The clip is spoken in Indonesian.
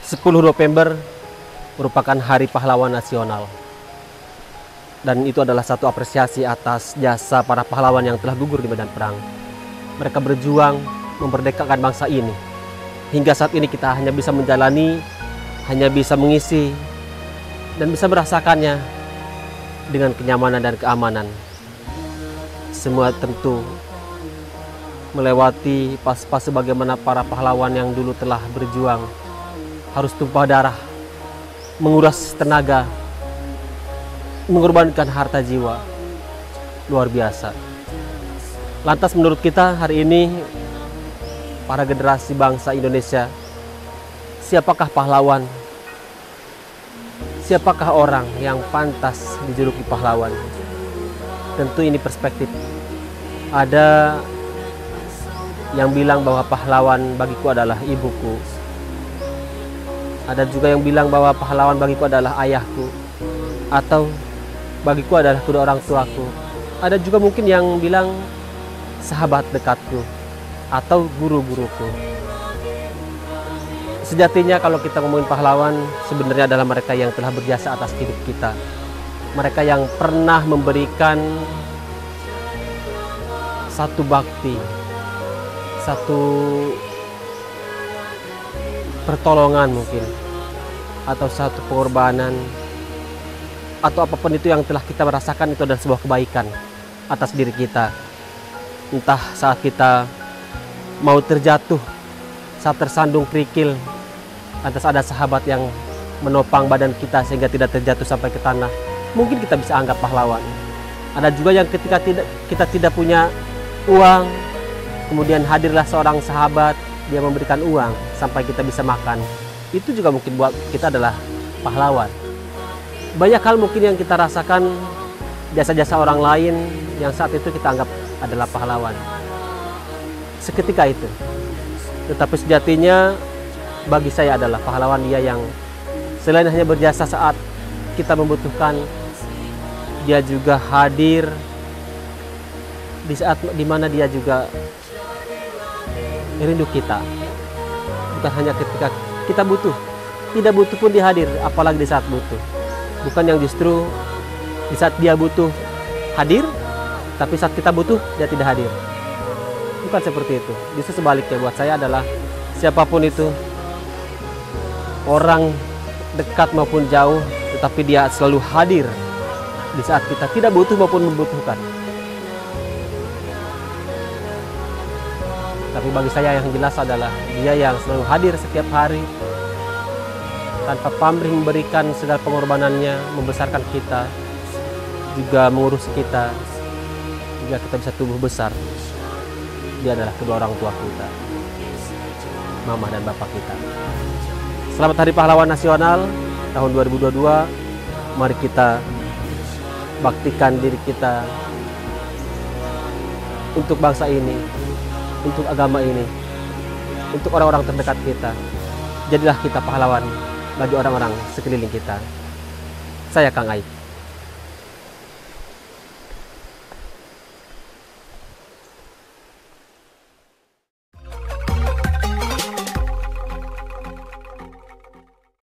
10 November merupakan Hari Pahlawan Nasional. Dan itu adalah satu apresiasi atas jasa para pahlawan yang telah gugur di medan perang. Mereka berjuang memerdekakan bangsa ini. Hingga saat ini kita hanya bisa menjalani, hanya bisa mengisi, dan bisa merasakannya dengan kenyamanan dan keamanan. Semua tentu melewati fase bagaimana para pahlawan yang dulu telah berjuang harus tumpah darah, menguras tenaga, mengorbankan harta jiwa. Luar biasa. Lantas menurut kita hari ini, para generasi bangsa Indonesia, siapakah pahlawan? Siapakah orang yang pantas dijuluki pahlawan? Tentu ini perspektif. Ada yang bilang bahwa pahlawan bagiku adalah ibuku. Ada juga yang bilang bahwa pahlawan bagiku adalah ayahku, atau bagiku adalah kedua orang tuaku. Ada juga mungkin yang bilang sahabat dekatku atau guru-guruku. Sejatinya kalau kita ngomongin pahlawan, sebenarnya adalah mereka yang telah berjasa atas hidup kita. Mereka yang pernah memberikan satu bakti, satu pertolongan mungkin, atau satu pengorbanan, atau apapun itu yang telah kita merasakan, itu adalah sebuah kebaikan atas diri kita. Entah saat kita mau terjatuh, saat tersandung kerikil, lantas ada sahabat yang menopang badan kita sehingga tidak terjatuh sampai ke tanah, mungkin kita bisa anggap pahlawan. Ada juga yang ketika kita tidak punya uang, kemudian hadirlah seorang sahabat, dia memberikan uang sampai kita bisa makan. Itu juga mungkin buat kita adalah pahlawan. Banyak hal mungkin yang kita rasakan, jasa-jasa orang lain yang saat itu kita anggap adalah pahlawan seketika itu. Tetapi sejatinya bagi saya adalah pahlawan dia yang selain hanya berjasa saat kita membutuhkan, dia juga hadir di saat dimana dia juga rindu kita. Bukan hanya ketika kita butuh, tidak butuh pun dia hadir, apalagi di saat butuh. Bukan yang justru di saat dia butuh hadir, tapi saat kita butuh dia tidak hadir. Bukan seperti itu. Justru sebaliknya, buat saya adalah siapapun itu, orang dekat maupun jauh, tetapi dia selalu hadir di saat kita tidak butuh maupun membutuhkan. Tapi bagi saya yang jelas adalah dia yang selalu hadir setiap hari, tanpa pamrih memberikan segala pengorbanannya, membesarkan kita, juga mengurus kita, hingga kita bisa tumbuh besar. Dia adalah kedua orang tua kita, mama dan bapak kita. Selamat Hari Pahlawan Nasional tahun 2022. Mari kita baktikan diri kita untuk bangsa ini, untuk agama ini, untuk orang-orang terdekat kita. Jadilah kita pahlawan bagi orang-orang sekeliling kita. Saya Kang Aib.